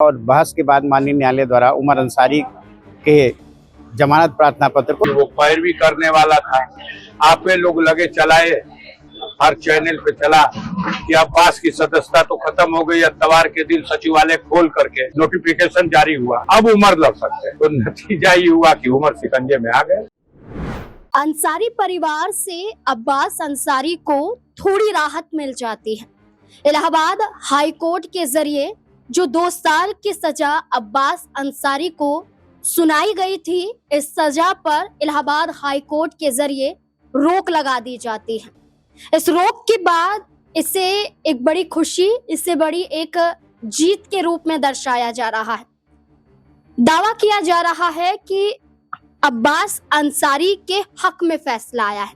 और बहस के बाद माननीय न्यायालय द्वारा उमर अंसारी के जमानत प्रार्थना पत्र को वो पैरवी करने वाला था। आपे लोग लगे चलाए, हर चैनल पे चला कि अब्बास की सदस्यता तो खत्म हो गई। इतवार के दिन सचिवालय खोल करके नोटिफिकेशन जारी हुआ, अब उमर लग सकते हैं। तो नतीजा ये हुआ कि उमर शिकंजे में आ गए। अंसारी परिवार से अब्बास अंसारी को थोड़ी राहत मिल जाती है। इलाहाबाद हाई कोर्ट के जरिए जो 2 साल की सजा अब्बास अंसारी को सुनाई गई थी, इस सजा पर इलाहाबाद हाई कोर्ट के जरिए रोक लगा दी जाती है। इस रोक के बाद इसे एक बड़ी खुशी, इससे बड़ी एक जीत के रूप में दर्शाया जा रहा है। दावा किया जा रहा है कि अब्बास अंसारी के हक में फैसला आया है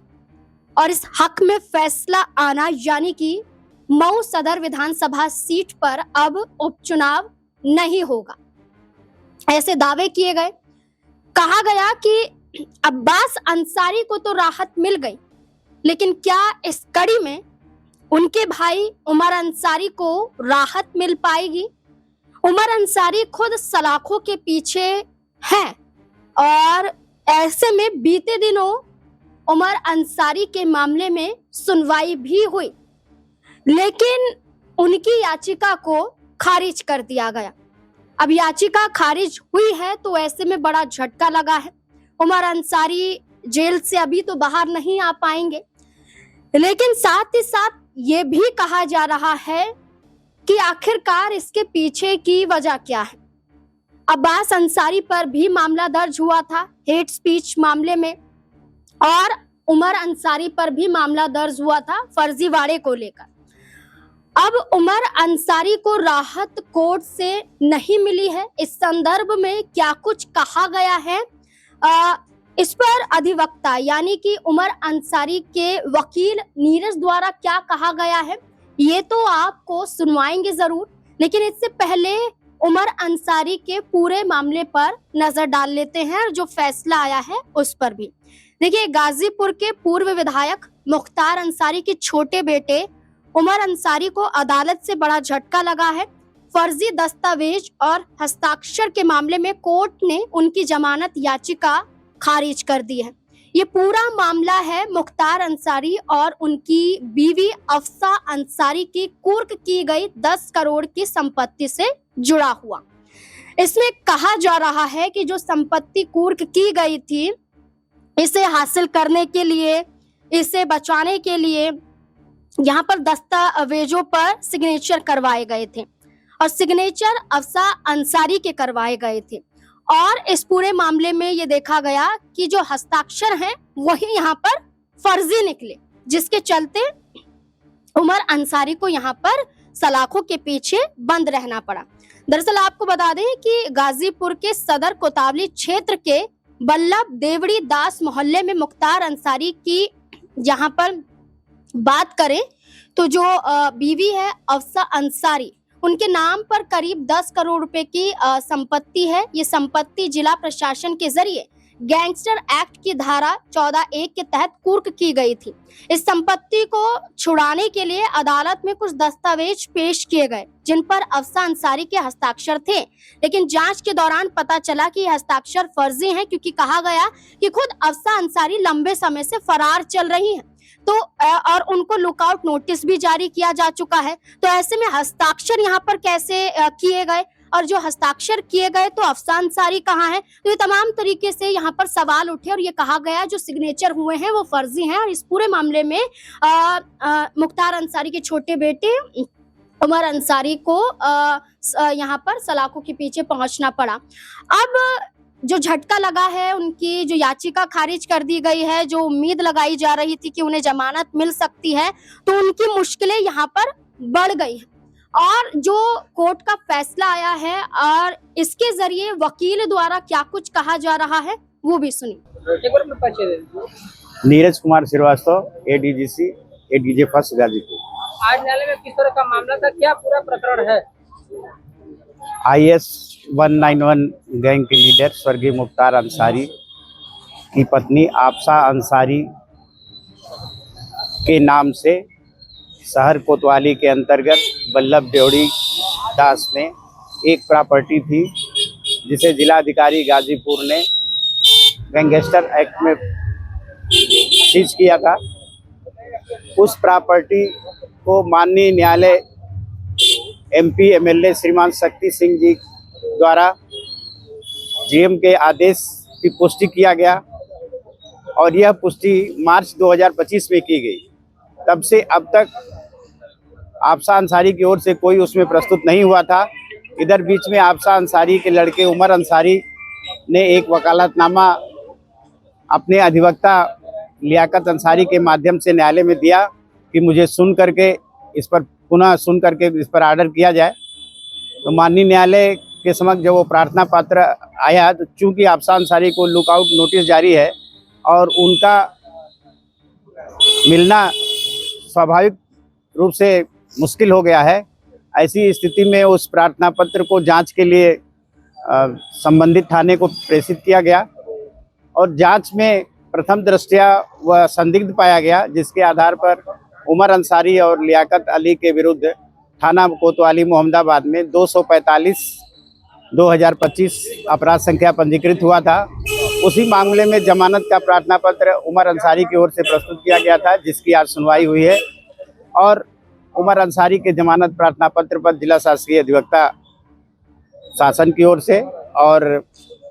और इस हक में फैसला आना यानी कि मऊ सदर विधानसभा सीट पर अब उपचुनाव नहीं होगा, ऐसे दावे किए गए। कहा गया कि अब्बास अंसारी को तो राहत मिल गई, लेकिन क्या इस कड़ी में उनके भाई उमर अंसारी को राहत मिल पाएगी? उमर अंसारी खुद सलाखों के पीछे हैं और ऐसे में बीते दिनों उमर अंसारी के मामले में सुनवाई भी हुई, लेकिन उनकी याचिका को खारिज कर दिया गया। अब याचिका खारिज हुई है तो ऐसे में बड़ा झटका लगा है। उमर अंसारी जेल से अभी तो बाहर नहीं आ पाएंगे, लेकिन साथ ही साथ ये भी कहा जा रहा है कि आखिरकार इसके पीछे की वजह क्या है। अब्बास अंसारी पर भी मामला दर्ज हुआ था हेट स्पीच मामले में, और उमर अंसारी पर भी मामला दर्ज हुआ था फर्जीवाड़े को लेकर। अब उमर अंसारी को राहत कोर्ट से नहीं मिली है। इस संदर्भ में क्या कुछ कहा गया है, इस पर अधिवक्ता यानी कि उमर अंसारी के वकील नीरज द्वारा क्या कहा गया है, ये तो आपको सुनवाएंगे जरूर, लेकिन इससे पहले उमर अंसारी के पूरे मामले पर नजर डाल लेते हैं और जो फैसला आया है उस पर भी। देखिए, गाजीपुर के पूर्व विधायक मुख्तार अंसारी के छोटे बेटे उमर अंसारी को अदालत से बड़ा झटका लगा है। फर्जी दस्तावेज और हस्ताक्षर के मामले में कोर्ट ने उनकी जमानत याचिका खारिज कर दी है। ये पूरा मामला है मुख्तार अंसारी और उनकी बीवी अफसा अंसारी की कुर्क की गई 10 करोड़ की संपत्ति से जुड़ा हुआ। इसमें कहा जा रहा है कि जो संपत्ति कुर्क की गई थी, इसे हासिल करने के लिए, इसे बचाने के लिए यहाँ पर दस्तावेजों पर सिग्नेचर करवाए गए थे और सिग्नेचर अफसा अंसारी के करवाए गए थे। और इस पूरे मामले में ये देखा गया कि जो हस्ताक्षर हैं वही यहाँ पर फर्जी निकले, जिसके चलते उमर अंसारी को यहाँ पर सलाखों के पीछे बंद रहना पड़ा। दरअसल आपको बता दें कि गाजीपुर के सदर कोतवाली क्षेत्र के बल्लभ देवड़ी दास मोहल्ले में मुख्तार अंसारी की यहाँ पर बात करें तो जो बीवी है अफसा अंसारी, उनके नाम पर करीब 10 करोड़ रुपए की संपत्ति है। ये संपत्ति जिला प्रशासन के जरिए गैंगस्टर एक्ट की धारा 14(1) के तहत कुर्क की गई थी। इस संपत्ति को छुड़ाने के लिए अदालत में कुछ दस्तावेज पेश किए गए जिन पर अफसा अंसारी के हस्ताक्षर थे, लेकिन जांच के दौरान पता चला कि हस्ताक्षर फर्जी हैं, क्योंकि कहा गया कि खुद अफसा अंसारी लंबे समय से फरार चल रही हैं, तो और उनको लुकआउट नोटिस भी जारी किया जा चुका है। तो ऐसे में हस्ताक्षर यहाँ पर कैसे किए गए, और जो हस्ताक्षर किए गए तो अफसा अंसारी कहाँ है? तो ये तमाम तरीके से यहाँ पर सवाल उठे और ये कहा गया जो सिग्नेचर हुए हैं वो फर्जी हैं। और इस पूरे मामले में मुख्तार अंसारी के छोटे बेटे उमर अंसारी को यहाँ पर सलाखों के पीछे पहुंचना पड़ा। अब जो झटका लगा है, उनकी जो याचिका खारिज कर दी गई है, जो उम्मीद लगाई जा रही थी कि उन्हें जमानत मिल सकती है, तो उनकी मुश्किलें यहाँ पर बढ़ गई हैं। और जो कोर्ट का फैसला आया है और इसके जरिए वकील द्वारा क्या कुछ कहा जा रहा है वो भी सुनिए। Neeraj Kumar Srivastava, ADGC ADJ first Ghazipur. आज न्यायालय में किस तरह का मामला था, क्या पूरा प्रकरण है? IS 191 गैंग के लीडर स्वर्गीय मुख्तार अंसारी की पत्नी अफसा अंसारी के नाम से शहर कोतवाली के अंतर्गत बल्लभ देवड़ी दास में एक प्रॉपर्टी थी जिसे जिलाधिकारी गाजीपुर ने गैंगस्टर एक्ट में सीज किया था। उस प्रॉपर्टी को माननीय न्यायालय एमपी एमएलए श्रीमान शक्ति सिंह जी द्वारा जीएम के आदेश की पुष्टि किया गया और यह पुष्टि मार्च 2025 में की गई। तब से अब तक आफसा अंसारी की ओर से कोई उसमें प्रस्तुत नहीं हुआ था। इधर बीच में आफसा अंसारी के लड़के उमर अंसारी ने एक वकालतनामा अपने अधिवक्ता लियाकत अंसारी के माध्यम से न्यायालय में दिया कि मुझे सुन करके इस पर पुनः सुन करके इस पर आर्डर किया जाए। तो माननीय न्यायालय के समक्ष जब वो प्रार्थना पत्र आया तो चूंकि आफसा अंसारी को लुकआउट नोटिस जारी है और उनका मिलना स्वाभाविक रूप से मुश्किल हो गया है, ऐसी स्थिति में उस प्रार्थना पत्र को जांच के लिए संबंधित थाने को प्रेषित किया गया और जांच में प्रथम दृष्टया वह संदिग्ध पाया गया, जिसके आधार पर उमर अंसारी और लियाकत अली के विरुद्ध थाना कोतवाली मोहम्मदाबाद में 245/2025 अपराध संख्या पंजीकृत हुआ था। उसी मामले में जमानत का प्रार्थना पत्र उमर अंसारी की ओर से प्रस्तुत किया गया था, जिसकी आज सुनवाई हुई है और उमर अंसारी के जमानत प्रार्थना पत्र पर जिला शासकीय अधिवक्ता शासन की ओर से और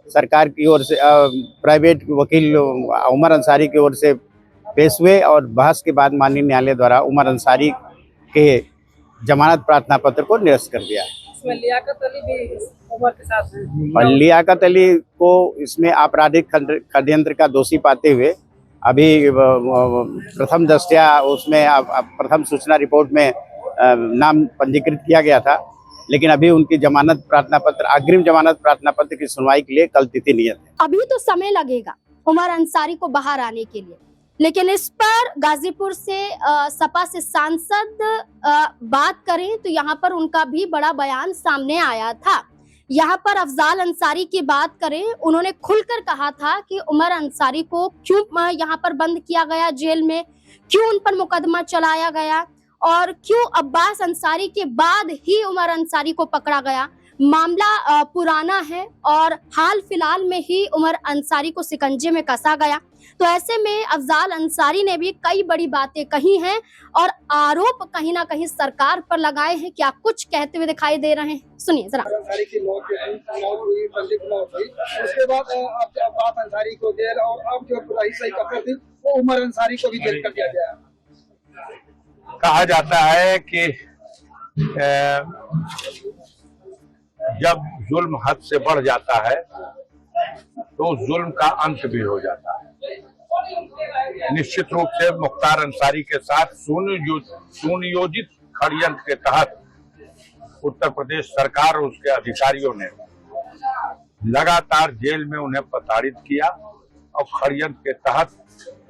सरकार की ओर से प्राइवेट वकील उमर अंसारी की ओर से पेश हुए और बहस के बाद माननीय न्यायालय द्वारा उमर अंसारी के जमानत प्रार्थना पत्र को निरस्त कर दिया है। इसमें लियाकत अली भी उमर के साथ है और लियाकत अली को इसमें आपराधिक षड्यंत्र का दोषी पाते हुए अभी प्रथम दृष्टया उसमें प्रथम सूचना रिपोर्ट में नाम पंजीकृत किया गया था, लेकिन अभी उनकी जमानत प्रार्थना पत्र अग्रिम जमानत प्रार्थना पत्र की सुनवाई के लिए कल तिथि नियत है। अभी तो समय लगेगा उमर अंसारी को बाहर आने के लिए, लेकिन इस पर गाजीपुर से सपा से सांसद बात करें तो यहाँ पर उनका भी बड़ा बयान सामने आया था। यहाँ पर अफजाल अंसारी की बात करें, उन्होंने खुलकर कहा था कि उमर अंसारी को क्यों यहाँ पर बंद किया गया जेल में, क्यों उन पर मुकदमा चलाया गया और क्यों अब्बास अंसारी के बाद ही उमर अंसारी को पकड़ा गया। मामला पुराना है और हाल फिलहाल में ही उमर अंसारी को शिकंजे में कसा गया। तो ऐसे में अफजाल अंसारी ने भी कई बड़ी बातें कही हैं और आरोप कहीं ना कहीं सरकार पर लगाए हैं। क्या कुछ कहते हुए दिखाई दे रहे हैं, सुनिए जरा। अंसारी की मौत हुई, संदिग्ध मौत हुई, उसके बाद अब्बास अंसारी को जेल और अब जो पुलिस सही करते थे वो उमर अंसारी को भी जेल कर दिया गया। कहा जाता है कि जब जुल्म हद से बढ़ जाता है तो जुल्म का अंत भी हो जाता है। निश्चित रूप से मुख्तार अंसारी के साथ सुनियोजित षड्यंत्र के तहत उत्तर प्रदेश सरकार और उसके अधिकारियों ने लगातार जेल में उन्हें प्रताड़ित किया और षड्यंत्र के तहत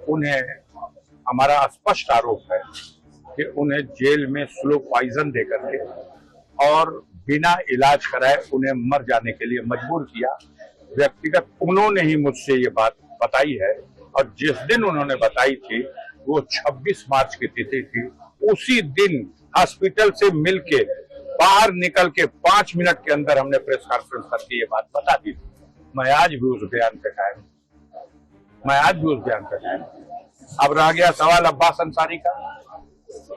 उन्हें, हमारा स्पष्ट आरोप है कि उन्हें जेल में स्लो पॉइजन देकर के और बिना इलाज कराए उन्हें मर जाने के लिए मजबूर किया। व्यक्तिगत उन्होंने ही मुझसे ये बात बताई है और जिस दिन उन्होंने बताई थी वो 26 मार्च की तिथि थी। उसी दिन हॉस्पिटल से मिलके बाहर निकल के 5 मिनट के अंदर हमने प्रेस कॉन्फ्रेंस करके ये बात बता दी। मैं आज भी उस बयान पे कायम, अब रह गया सवाल अब्बास अंसारी का।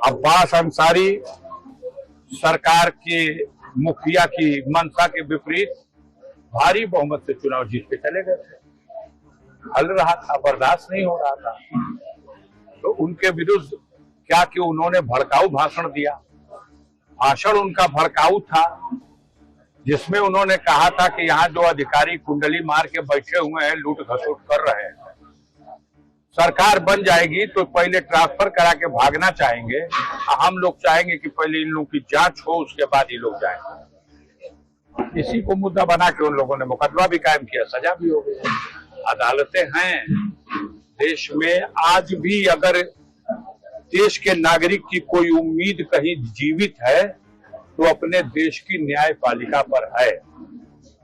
अब्बास अंसारी सरकार के मुखिया की मंशा के विपरीत भारी बहुमत से चुनाव जीत के चले गए थे। हल रहा था, बर्दाश्त नहीं हो रहा था, तो उनके विरुद्ध क्या कि उन्होंने भड़काऊ भाषण दिया। भाषण उनका भड़काऊ था, जिसमें उन्होंने कहा था कि यहाँ जो अधिकारी कुंडली मार के बैठे हुए हैं, लूट घसोट कर रहे हैं, सरकार बन जाएगी तो पहले ट्रांसफर करा के भागना चाहेंगे। हम लोग चाहेंगे कि पहले इन लोगों की जांच हो, उसके बाद ये लोग जाएंगे। इसी को मुद्दा बना के उन लोगों ने मुकदमा भी कायम किया, सजा भी हो गई। अदालतें हैं देश में। आज भी अगर देश के नागरिक की कोई उम्मीद कहीं जीवित है तो अपने देश की न्यायपालिका पर है।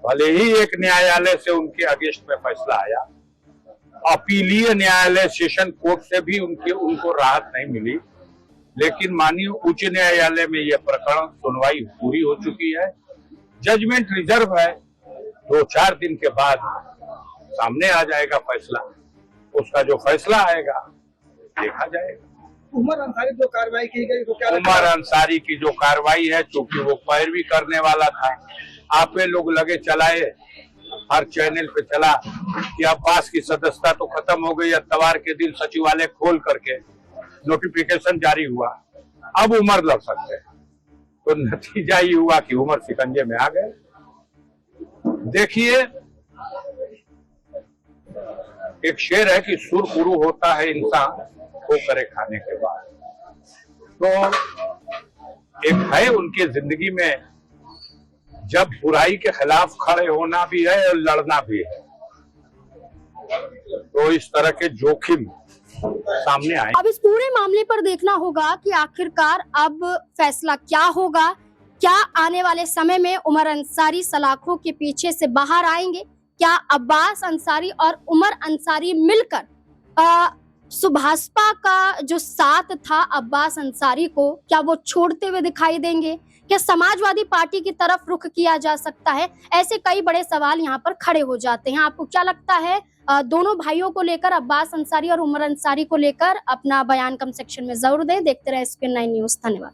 भले ही एक न्यायालय से उनके अगेंस्ट में फैसला आया, अपीलीय न्यायालय सेशन कोर्ट से भी उनको राहत नहीं मिली, लेकिन माननीय उच्च न्यायालय में यह प्रकरण सुनवाई पूरी हो चुकी है जजमेंट रिजर्व है, 2-4 दिन के बाद सामने आ जाएगा फैसला। उसका जो फैसला आएगा देखा जाएगा। उमर अंसारी जो कार्रवाई की गई तो क्या उमर अंसारी की जो कार्रवाई है, चूंकि वो पैरवी करने वाला था, आपे लोग लगे चलाए, हर चैनल पे चला कि अब्बास की सदस्यता तो खत्म हो गई। इतवार के दिन सचिवालय खोल करके नोटिफिकेशन जारी हुआ, अब उमर लड़ सकते हैं। तो नतीजा ये हुआ कि उमर शिकंजे में आ गए। देखिए, एक शेर है कि सुरखुरू होता है इंसान ठोकरे खाने के बाद। तो एक है उनके जिंदगी में, जब बुराई के खिलाफ खड़े होना भी है और लड़ना भी है, तो इस तरह के जोखिम सामने आए। अब इस पूरे मामले पर देखना होगा कि आखिरकार अब फैसला क्या होगा। क्या आने वाले समय में उमर अंसारी सलाखों के पीछे से बाहर आएंगे? क्या अब्बास अंसारी और उमर अंसारी मिलकर सुभाषपा का जो साथ था अब्बास अंसारी को, क्या वो छोड़ते हुए दिखाई देंगे? क्या समाजवादी पार्टी की तरफ रुख किया जा सकता है? ऐसे कई बड़े सवाल यहाँ पर खड़े हो जाते हैं। आपको क्या लगता है? दोनों भाइयों को लेकर, अब्बास अंसारी और उमर अंसारी को लेकर अपना बयान कमेंट सेक्शन में जरूर दें। देखते रहे SPN9 न्यूज। धन्यवाद।